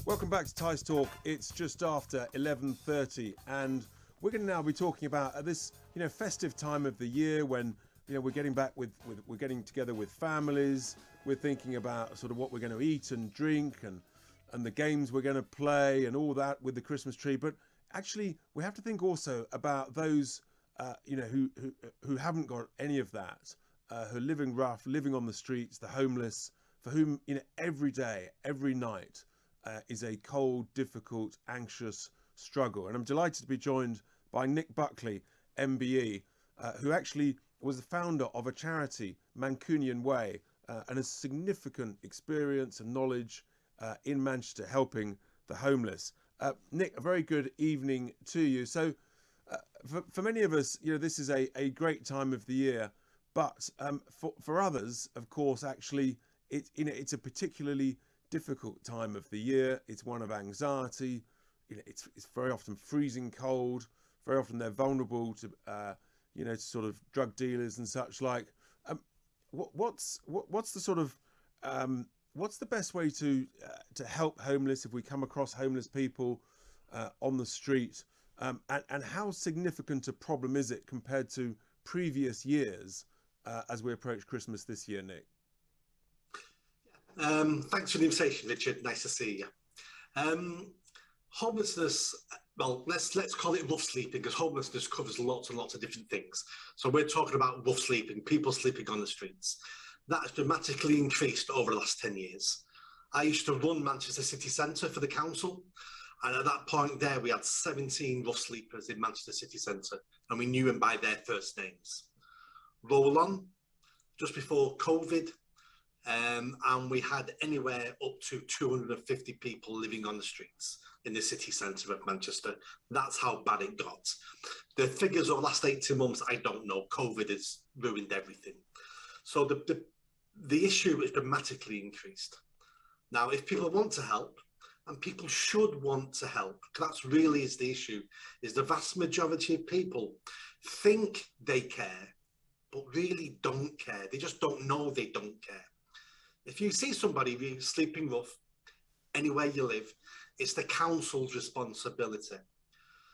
Welcome back to Ty's Talk. It's just after 11:30, and we're going to now be talking about this, festive time of the year when we're getting back we're getting together with families. We're thinking about sort of what we're going to eat and drink, and the games we're going to play, and all that with the Christmas tree. But actually, we have to think also about those, who haven't got any of that, who are living rough, living on the streets, the homeless, for whom every day, every night is a cold, difficult, anxious struggle. And I'm delighted to be joined by Nick Buckley, MBE, who actually was the founder of a charity, Mancunian Way, and has significant experience and knowledge in Manchester helping the homeless. Nick, a very good evening to you. So for many of us, this is a great time of the year, but for others, of course, actually, it's a particularly difficult time of the year. It's one of anxiety. It's very often freezing cold. Very often they're vulnerable to to sort of drug dealers and such like. What's the sort of what's the best way to help homeless if we come across homeless people on the street, and how significant a problem is it compared to previous years as we approach Christmas this year, Nick? Thanks for the invitation, Richard. Nice to see you. Homelessness, well, let's call it rough sleeping, because homelessness covers lots and lots of different things. So we're talking about rough sleeping, people sleeping on the streets. That has dramatically increased over the last 10 years. I used to run Manchester city centre for the council, and at that point there, we had 17 rough sleepers in Manchester city centre, and we knew them by their first names. Roll on, just before COVID, and we had anywhere up to 250 people living on the streets in the city centre of Manchester. That's how bad it got. The figures of the last 18 months, I don't know. COVID has ruined everything. So the issue is dramatically increased. Now, if people want to help, and people should want to help, that's really is the issue, is the vast majority of people think they care, but really don't care. They just don't know they don't care. If you see somebody sleeping rough anywhere you live, it's the council's responsibility.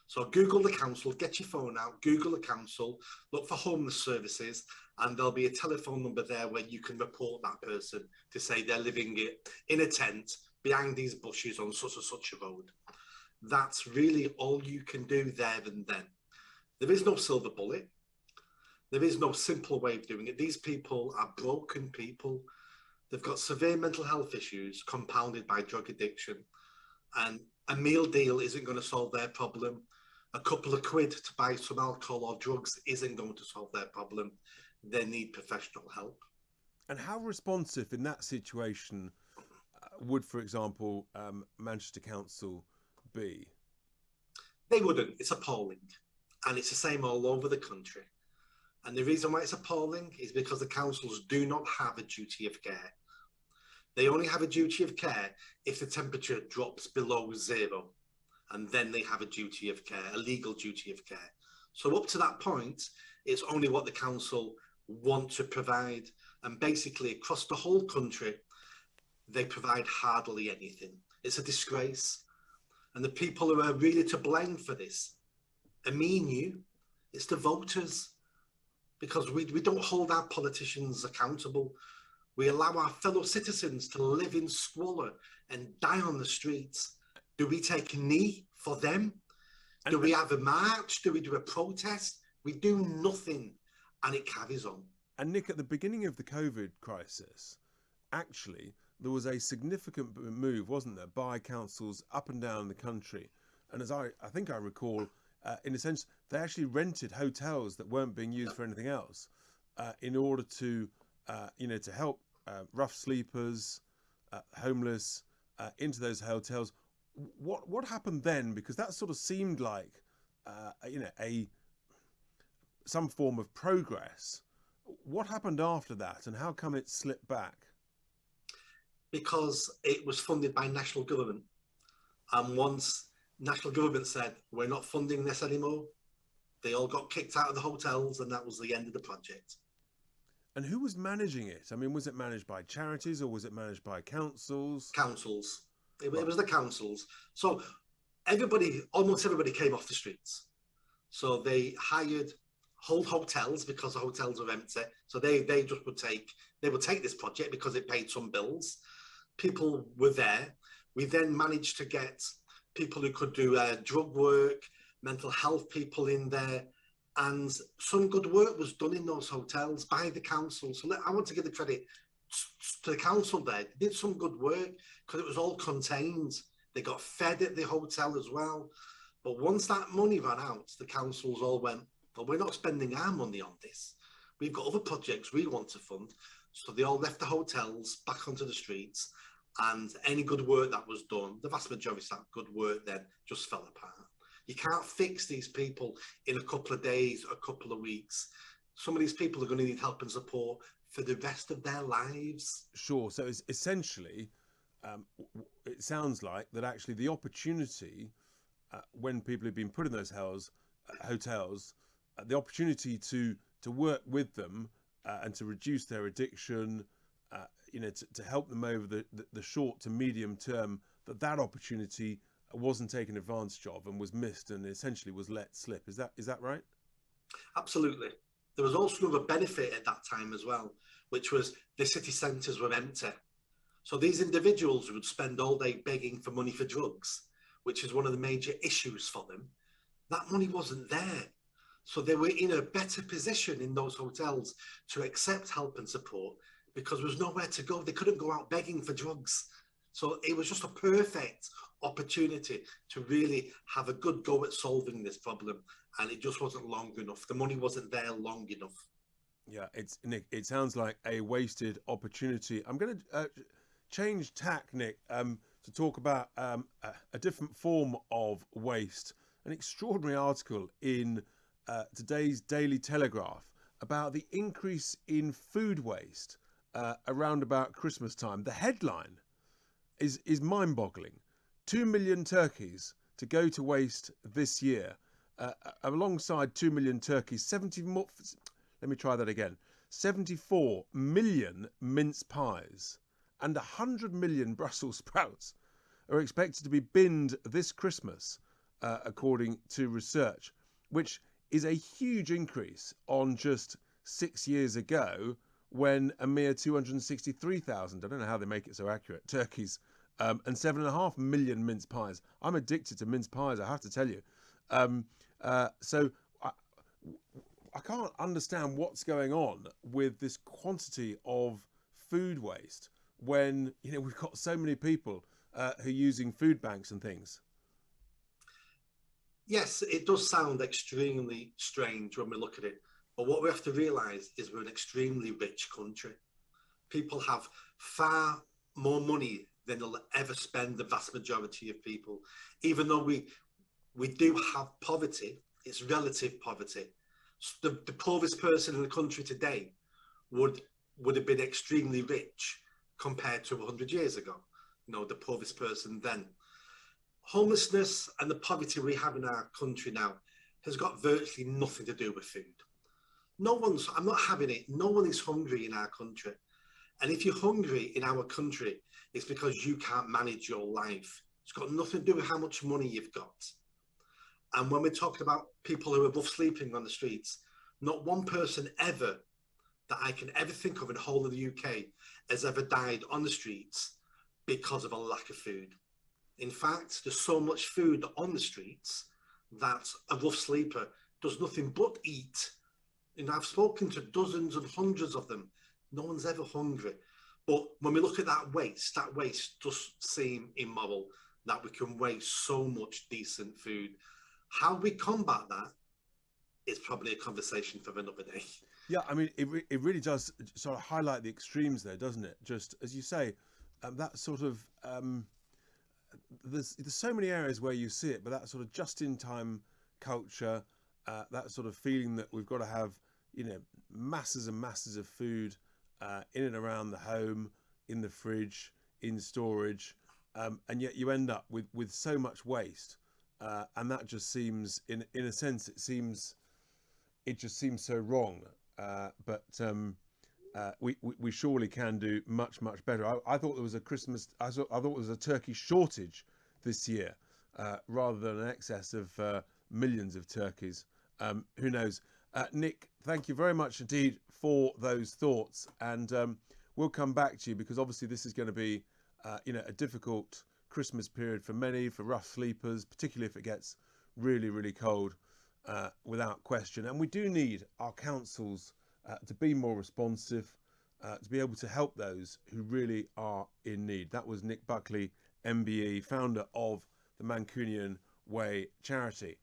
So Google the council, get your phone out, Google the council, look for homeless services, and there'll be a telephone number there where you can report that person to say they're living in a tent behind these bushes on such and such a road. That's really all you can do there and then. There is no silver bullet. There is no simple way of doing it. These people are broken people. They've got severe mental health issues compounded by drug addiction, and a meal deal isn't going to solve their problem. A couple of quid to buy some alcohol or drugs isn't going to solve their problem. They need professional help. And how responsive in that situation would, for example, Manchester Council be? They wouldn't. It's appalling. And it's the same all over the country. And the reason why it's appalling is because the councils do not have a duty of care. They only have a duty of care if the temperature drops below zero, and then they have a duty of care, a legal duty of care. So up to that point, it's only what the council want to provide. And basically across the whole country, they provide hardly anything. It's a disgrace. And the people who are really to blame for this are me and you. It's the voters. Because we don't hold our politicians accountable. We allow our fellow citizens to live in squalor and die on the streets. Do we take a knee for them? Do we have a march? Do we do a protest? We do nothing, and it carries on. And Nick, at the beginning of the COVID crisis, actually, there was a significant move, wasn't there, by councils up and down the country. And as I think I recall, in a sense, they actually rented hotels that weren't being used for anything else in order to, to help rough sleepers, homeless, into those hotels. What happened then? Because that sort of seemed like, some form of progress. What happened after that, and how come it slipped back? Because it was funded by national government, and once national government said we're not funding this anymore, they all got kicked out of the hotels, and that was the end of the project. And who was managing it? I mean, was it managed by charities or was it managed by councils? Councils. It was the councils. So everybody, almost everybody, came off the streets. So they hired whole hotels because the hotels were empty. So they just would take this project because it paid some bills. People were there. We then managed to get people who could do drug work, mental health people in there, and some good work was done in those hotels by the council. So I want to give the credit to the council there. They did some good work because it was all contained. They got fed at the hotel as well. But once that money ran out, the councils all went, well, we're not spending our money on this. We've got other projects we want to fund. So they all left the hotels back onto the streets, and any good work that was done, the vast majority of that good work then just fell apart. You can't fix these people in a couple of days, a couple of weeks. Some of these people are going to need help and support for the rest of their lives. Sure. So it's essentially, it sounds like that actually the opportunity, when people have been put in those hotels, the opportunity to work with them and to reduce their addiction, to help them over the short to medium term, that opportunity wasn't taken advantage of and was missed and essentially was let slip. Is that right? Absolutely. There was also another benefit at that time as well, which was the city centres were empty. So these individuals would spend all day begging for money for drugs, which is one of the major issues for them. That money wasn't there. So they were in a better position in those hotels to accept help and support because there was nowhere to go. They couldn't go out begging for drugs. So it was just a perfect opportunity to really have a good go at solving this problem. And it just wasn't long enough. The money wasn't there long enough. Yeah, Nick, it sounds like a wasted opportunity. I'm going to change tack, Nick, to talk about a different form of waste. An extraordinary article in today's Daily Telegraph about the increase in food waste around about Christmas time. The headline is mind-boggling. 2 million turkeys to go to waste this year. Alongside 2 million turkeys, 74 million mince pies and 100 million Brussels sprouts are expected to be binned this Christmas, according to research, which is a huge increase on just 6 years ago when a mere 263,000, I don't know how they make it so accurate, turkeys and 7.5 million mince pies. I'm addicted to mince pies, I have to tell you. So I can't understand what's going on with this quantity of food waste when we've got so many people who are using food banks and things. Yes, it does sound extremely strange when we look at it. But what we have to realise is we're an extremely rich country. People have far more money than they'll ever spend, the vast majority of people. Even though we do have poverty, it's relative poverty. The poorest person in the country today would have been extremely rich compared to 100 years ago. The poorest person then. Homelessness and the poverty we have in our country now has got virtually nothing to do with food. I'm not having it. No one is hungry in our country. And if you're hungry in our country, it's because you can't manage your life. It's got nothing to do with how much money you've got. And when we're talking about people who are above sleeping on the streets, not one person ever that I can ever think of in the whole of the UK has ever died on the streets because of a lack of food. In fact, there's so much food on the streets that a rough sleeper does nothing but eat. I've spoken to dozens and hundreds of them. No one's ever hungry. But when we look at that waste does seem immoral, that we can waste so much decent food. How we combat that is probably a conversation for another day. Yeah, I mean, it really does sort of highlight the extremes there, doesn't it? Just as you say, that sort of there's so many areas where you see it, but that sort of just-in-time culture, that sort of feeling that we've got to have masses and masses of food in and around the home, in the fridge, in storage, and yet you end up with so much waste, and that just seems, in a sense, it just seems so wrong. But we surely can do much better. I thought there was a I thought there was a turkey shortage this year, rather than an excess of millions of turkeys. Who knows? Nick, thank you very much indeed for those thoughts, and we'll come back to you, because obviously this is going to be a difficult Christmas period for many, for rough sleepers, particularly if it gets really cold, without question. And we do need our councils to be more responsive, to be able to help those who really are in need. That was Nick Buckley, MBE, founder of the Mancunian Way charity.